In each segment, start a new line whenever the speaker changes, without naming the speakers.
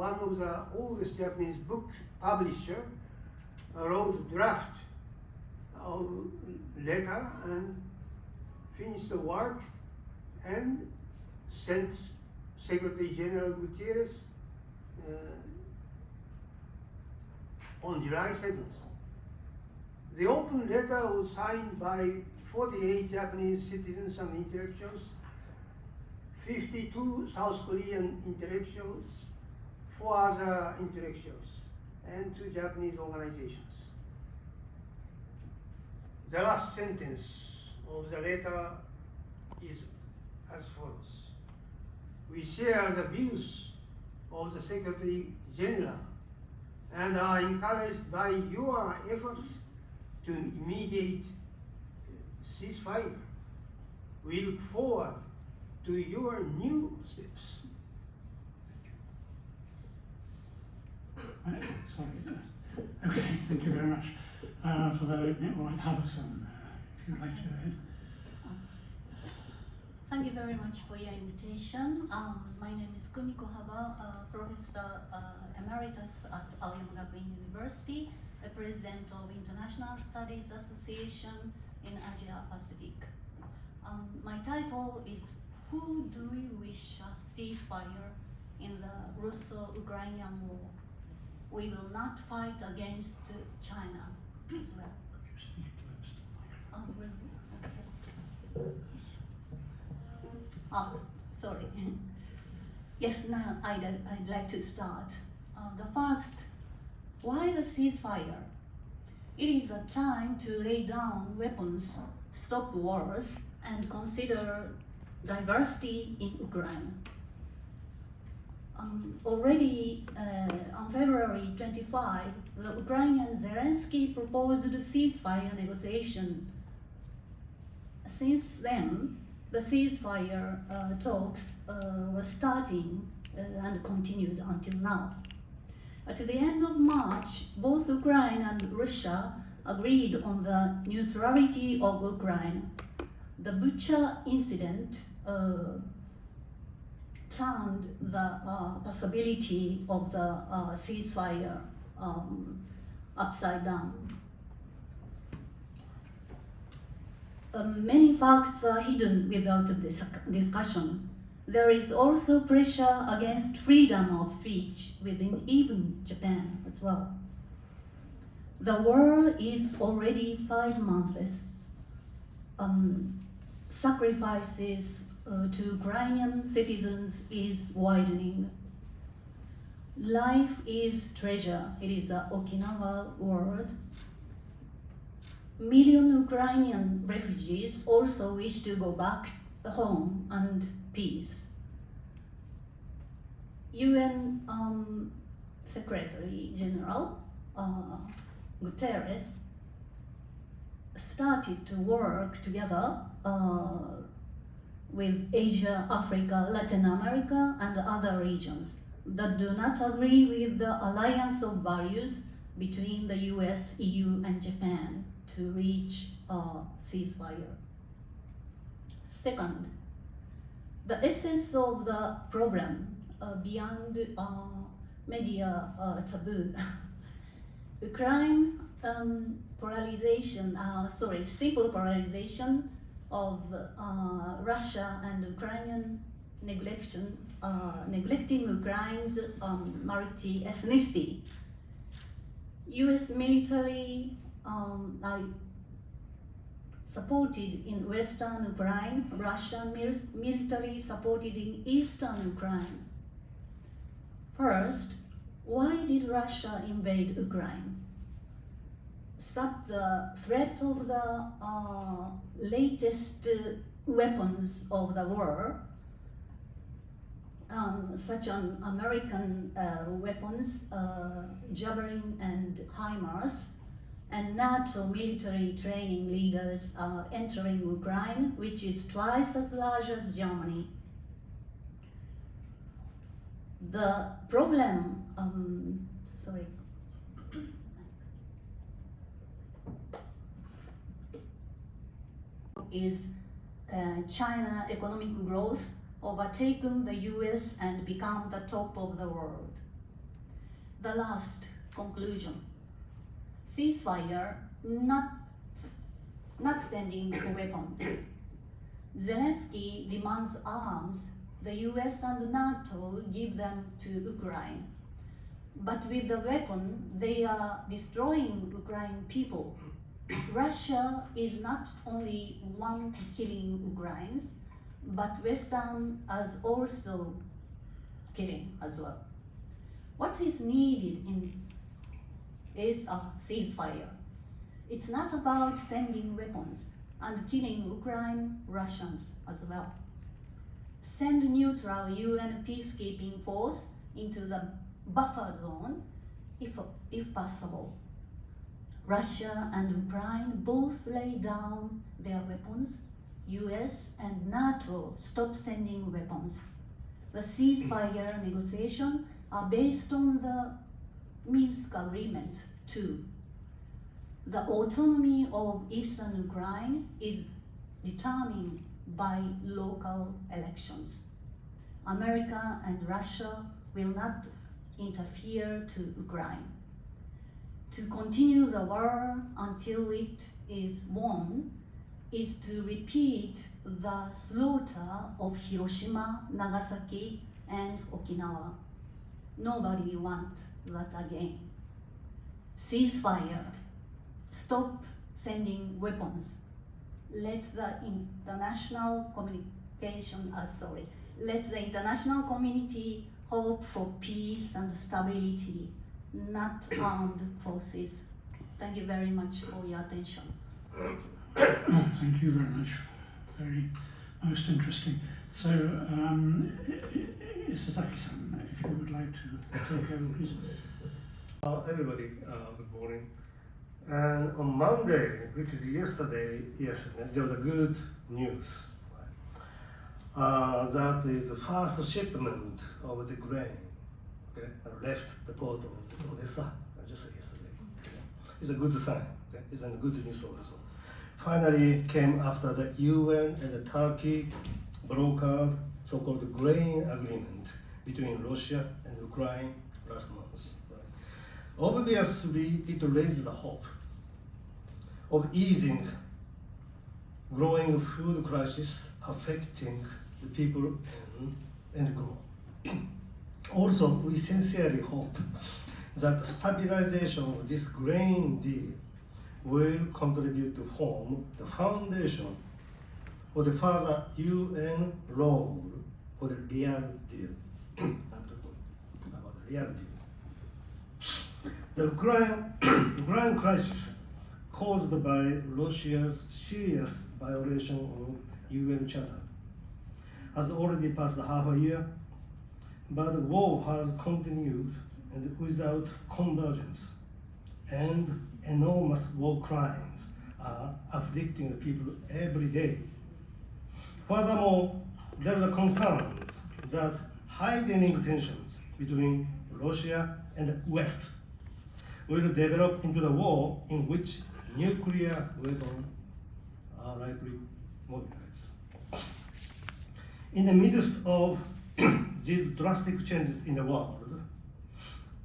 one of the oldest Japanese book publisher, wrote draft of letter and finished the work and sent Secretary General Gutierrez on July 7th. The open letter was signed by 48 Japanese citizens and intellectuals, 52 South Korean intellectuals, 4 other intellectuals, and 2 Japanese organizations. The last sentence of the letter is as follows. We share the views of the Secretary General and are encouraged by your efforts to immediate ceasefire. We look forward to your new steps.
Sorry. Okay, thank you very much for that opening. All right, Harbison, if you'd like to go ahead.
Thank you very much for your invitation. My name is Kumiko Haba, Professor Emeritus at Aoyama Gakuin University, the President of International Studies Association in Asia Pacific. My title is Who Do We Wish a Ceasefire in the Russo-Ukrainian War? We will not fight against China as well. Oh, really? Okay. Sorry. Yes, now I'd like to start. The first, why the ceasefire? It is a time to lay down weapons, stop wars, and consider diversity in Ukraine. Already on February 25, the Ukrainian Zelensky proposed a ceasefire negotiation. Since then, the ceasefire talks were starting and continued until now. At the end of March, both Ukraine and Russia agreed on the neutrality of Ukraine. The Bucha incident turned the possibility of the ceasefire upside down. Many facts are hidden without discussion. There is also pressure against freedom of speech within even Japan as well. The war is already 5 months. Sacrifices to Ukrainian citizens is widening. Life is treasure. It is an Okinawa word. Million Ukrainian refugees also wish to go back home and peace. UN Secretary General Guterres started to work together with Asia, Africa, Latin America, and other regions that do not agree with the alliance of values between the US, EU, and Japan to reach a ceasefire. Second, the essence of the problem beyond media taboo. Ukraine simple polarization of Russia and Ukrainian neglecting Ukraine's multi-ethnicity. US military supported in Western Ukraine, Russian military supported in Eastern Ukraine. First, why did Russia invade Ukraine? Stop the threat of the latest weapons of the war, such as American weapons, Javelin and HIMARS, and NATO military training leaders are entering Ukraine, which is twice as large as Germany. The problem, is China economic growth overtaken the US and become the top of the world. the last conclusion. Ceasefire, not sending weapons. Zelensky demands arms. The US and NATO give them to Ukraine. But with the weapon, they are destroying Ukrainian people. Russia is not only one killing Ukrainians, but Western is also killing as well. What is needed is a ceasefire. It's not about sending weapons and killing Ukraine, Russians as well. Send neutral UN peacekeeping force into the buffer zone if possible. Russia and Ukraine both lay down their weapons. US and NATO stop sending weapons. The ceasefire negotiations are based on the Minsk agreement too. The autonomy of eastern Ukraine is determined by local elections. America and Russia will not interfere to Ukraine. To continue the war until it is won is to repeat the slaughter of Hiroshima, Nagasaki, and Okinawa. Nobody wants that again. Ceasefire. Stop sending weapons. Let the international community hope for peace and stability, not armed forces. Thank you very much for your attention.
Thank you very much. Very most interesting. So, Isazaki-san, if you would like to take over, please.
Everybody, good morning. And on Monday, which is yesterday, there was a good news. That is the first shipment of the grain left the port of Odessa just yesterday. It's a good sign. It's a good news also. Finally came after the UN and the Turkey brokered so-called grain agreement between Russia and Ukraine last month. Obviously, it raised the hope of easing growing food crisis affecting the people and grow. Also, we sincerely hope that the stabilization of this grain deal will contribute to form the foundation for the further UN role for the real deal. I'm talking about the real deal. The Ukraine crisis caused by Russia's serious violation of UN Charter has already passed half a year, but the war has continued and without convergence, and enormous war crimes are afflicting the people every day. Furthermore, there are concerns that heightening tensions between Russia and the West will develop into the war in which nuclear weapons are likely mobilized. In the midst of these drastic changes in the world,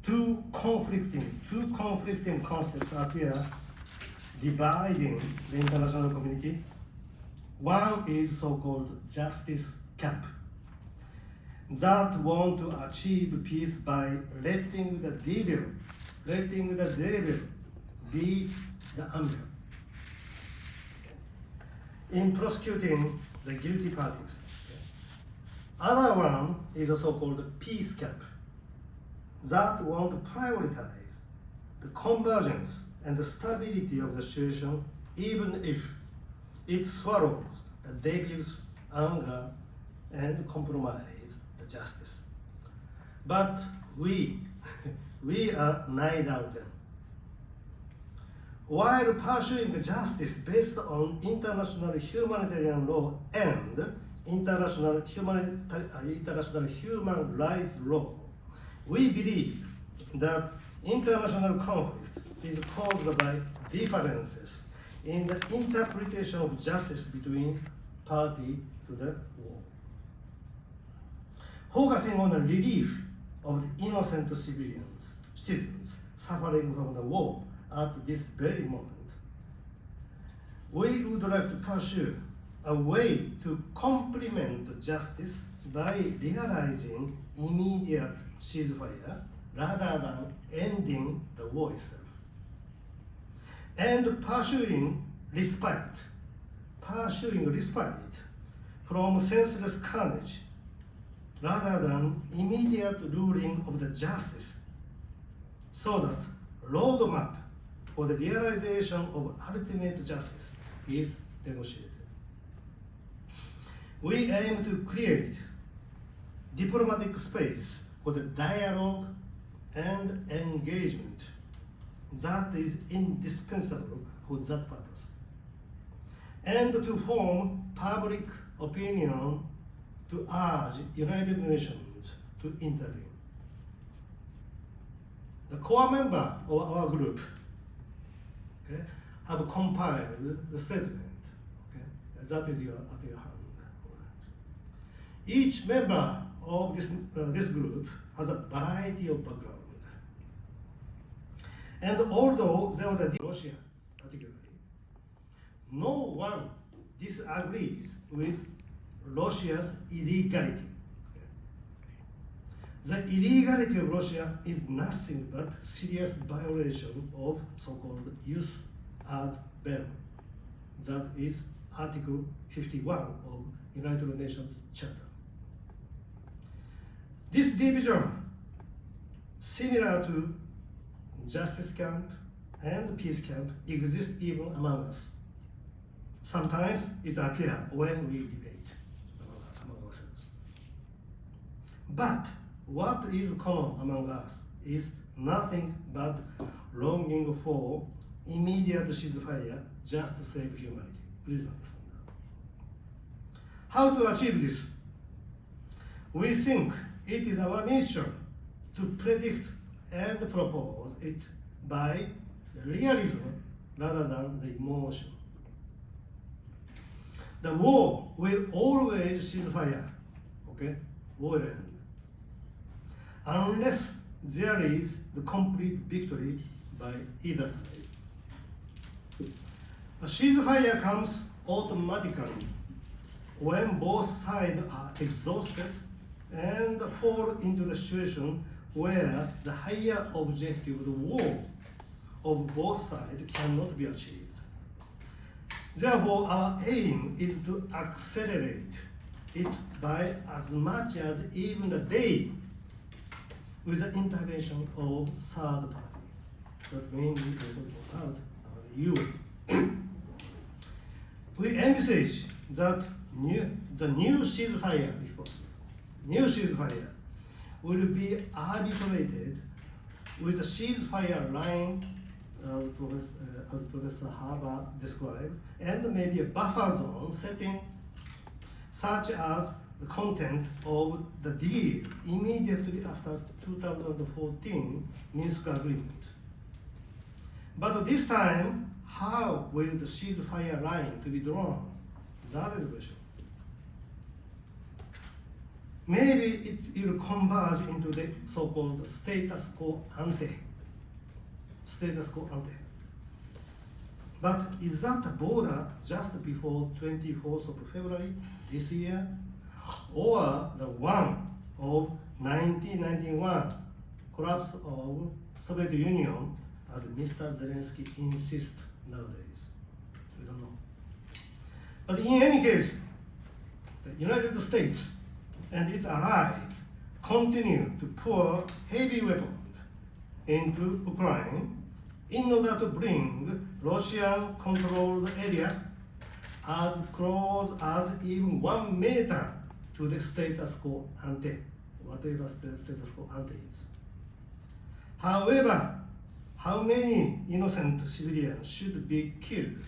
two conflicting concepts appear dividing the international community. One is so-called justice camp that want to achieve peace by letting the devil be the angel in prosecuting the guilty parties. Other one is a so-called peace camp that want to prioritize the convergence and the stability of the situation, even if it swallows the devil's anger and compromise the justice. But we are neither of them. While pursuing the justice based on international humanitarian law and international human rights law, we believe that international conflict is caused by differences in the interpretation of justice between parties to the war. Focusing on the relief of the innocent civilians
citizens suffering from the war at this very moment. We would like to pursue a way to complement justice by realizing immediate ceasefire rather than ending the war itself, and pursuing respite from senseless carnage rather than immediate ruling of the justice, so that roadmap for the realization of ultimate justice is negotiated. We aim to create diplomatic space for the dialogue and engagement that is indispensable for that purpose, and to form public opinion to urge United Nations to intervene. The core member of our group, okay, have compiled the statement. Okay? That is at your hand. Each member of this group has a variety of background. And although there was a Russia particularly, no one disagrees with Russia's illegality. The illegality of Russia is nothing but serious violation of so-called jus ad bellum. That is Article 51 of United Nations Charter. This division, similar to justice camp and peace camp, exists even among us. Sometimes it appears when we debate among ourselves. But what is common among us is nothing but longing for immediate ceasefire just to save humanity. Please understand that. How to achieve this? We think it is our mission to predict and propose it by realism rather than the emotion. The war will always cease fire, okay? War will end. Unless there is the complete victory by either side. A ceasefire comes automatically when both sides are exhausted and fall into the situation where the higher objective of the war of both sides cannot be achieved. Therefore, our aim is to accelerate it by as much as even a day with the intervention of third party. That mainly we're talking about UN. We envisage that the new ceasefire, if possible, new ceasefire will be arbitrated with a ceasefire line, as Professor Haber described, and maybe a buffer zone setting such as the content of the deal immediately after 2014 Minsk agreement. But this time, how will the ceasefire line to be drawn? That is the question. Maybe it will converge into the so-called status quo ante. Status quo ante. But is that border just before 24th of February this year? Or the one of 1991 collapse of Soviet Union, as Mr. Zelensky insists nowadays? We don't know. But in any case, the United States and its allies continue to pour heavy weapons into Ukraine in order to bring Russian-controlled area as close as even 1 meter to the status quo ante, whatever the status quo ante is. However, how many innocent civilians should be killed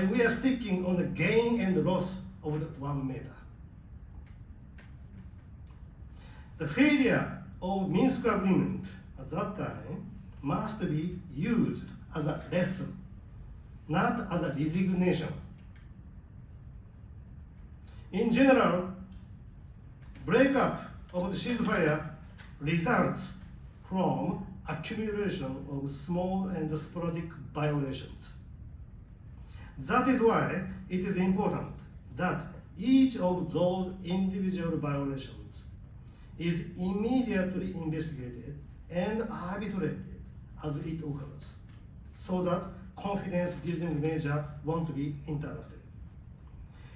we are sticking on the gain and loss of the 1 meter. The failure of Minsk agreement at that time must be used as a lesson, not as a resignation. In general, breakup of the ceasefire results from accumulation of small and sporadic violations. That is why it is important that each of those individual violations is immediately investigated and arbitrated as it occurs, so that confidence building measures won't be interrupted.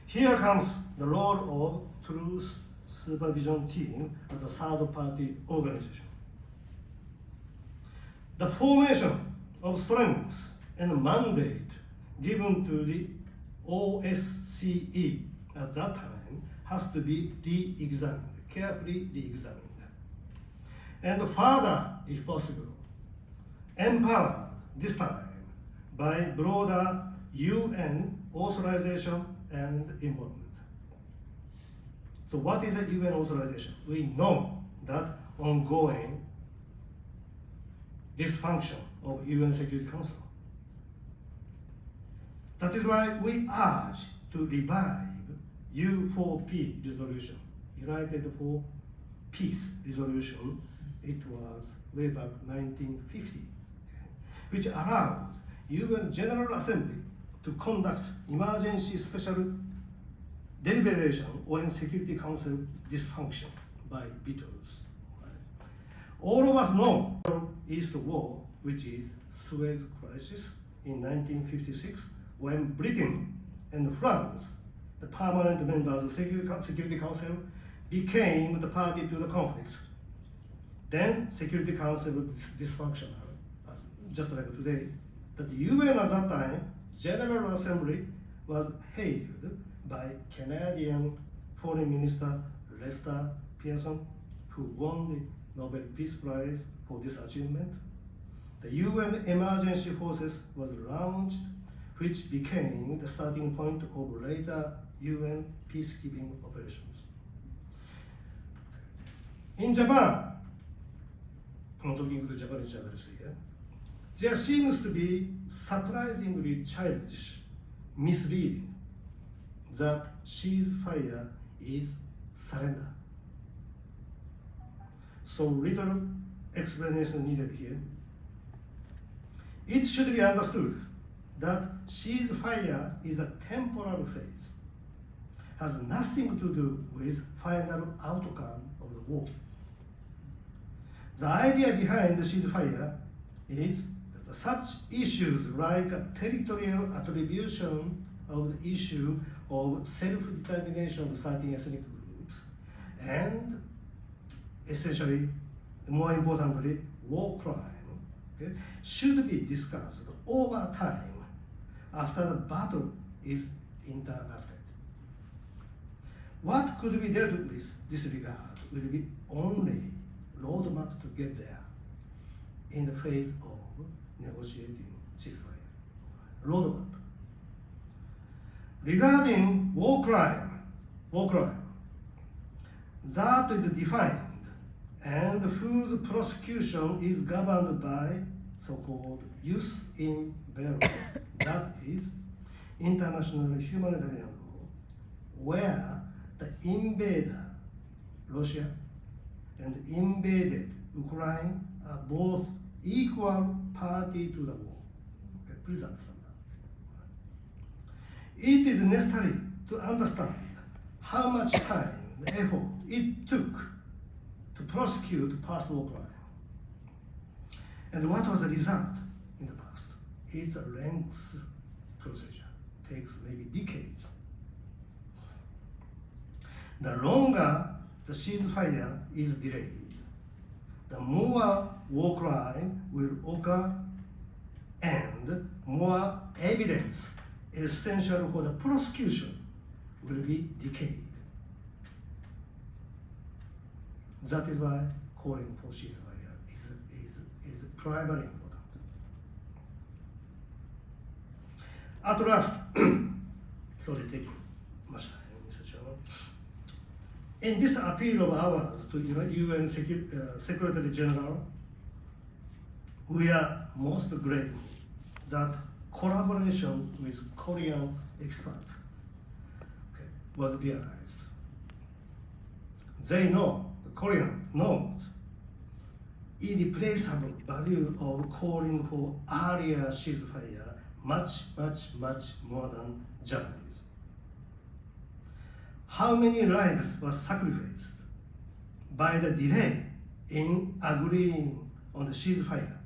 Here comes the role of Truth Supervision Team as a third-party organization. The formation of strengths and mandate given to the OSCE at that time has to be re-examined, carefully re-examined. And further, if possible, empowered this time by broader UN authorization and involvement. So what is a UN authorization? We know that ongoing dysfunction of UN Security Council. That is why we urge to revive U4P resolution, United for Peace resolution. It was way back 1950, which allows UN General Assembly to conduct emergency special deliberation when Security Council dysfunction by vetoes. All of us know East War, which is Suez Crisis in 1956, when Britain and France, the permanent members of Security Council, became the party to the conflict. Then Security Council was dysfunctional, just like today. That the UN at that time, General Assembly, was hailed by Canadian Foreign Minister Lester Pearson, who won the Nobel Peace Prize for this achievement. The UN emergency forces was launched, which became the starting point of later UN peacekeeping operations. In Japan, I'm talking to Japanese journalists here, there seems to be surprisingly childish, misleading that ceasefire is surrender. So little explanation needed here. It should be understood that ceasefire is a temporal phase, has nothing to do with final outcome of the war. The idea behind the ceasefire is that such issues like territorial attribution of the issue of self-determination of certain ethnic groups, and essentially, more importantly, war crime, okay, should be discussed over time after the battle is interrupted. What could be dealt with this regard will be only roadmap to get there in the phase of negotiating ceasefire. Roadmap. Regarding war crime, that is defined and whose prosecution is governed by so-called jus in bello, that is international humanitarian law, where the invader, Russia, and invaded Ukraine are both equal party to the war. Okay, please understand that. It is necessary to understand how much time and effort it took to prosecute past war crime. And what was the result in the past? It's a lengthy procedure, takes maybe decades. The longer the ceasefire is delayed, the more war crime will occur and more evidence essential for the prosecution will be decayed. That is why calling for ceasefire is primarily important. At last, sorry, taking much time, Mr. Chairman. In this appeal of ours to UN Secretary General, we are most grateful that collaboration with Korean experts was realized. They know, the Korean knows irreplaceable value of calling for earlier ceasefire much more than Japanese. How many lives were sacrificed by the delay in agreeing on the ceasefire?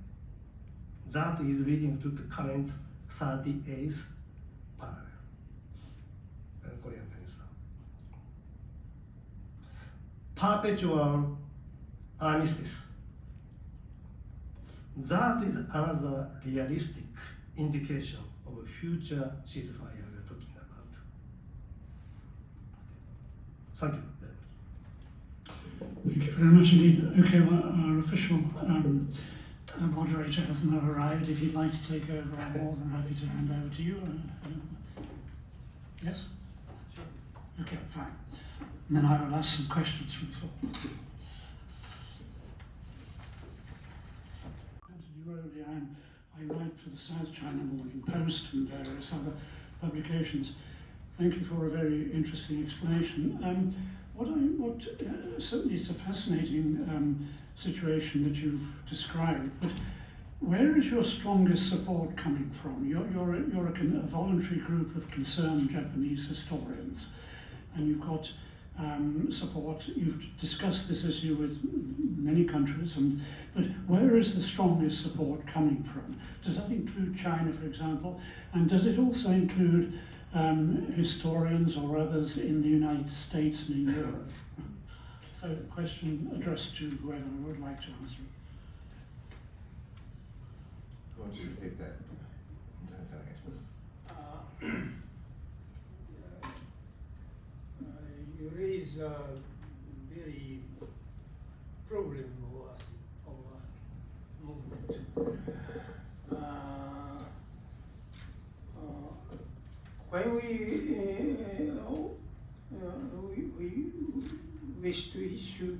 That is leading to the current 38th parallel. Korean Peninsula. Perpetual armistice. That is another realistic indication of a future ceasefire we are talking about. Thank you very much.
Thank you very much indeed. Okay, well, our official moderator has now arrived. If he'd like to take over, I'm more than happy to hand over to you. Yes?
Sure.
Okay, fine. And then I will ask some questions from the floor. Anthony Rowley, I write for the South China Morning Post and various other publications. Thank you for a very interesting explanation. Certainly it's a fascinating situation that you've described, but where is your strongest support coming from? You're a voluntary group of concerned Japanese historians, and you've got support. You've discussed this issue with many countries, but where is the strongest support coming from? Does that include China, for example, and does it also include historians or others in the United States and in Europe? So a question addressed to whoever would like to answer it.
Who wants to take that?
You raise a very problem of movement. When we wish to issue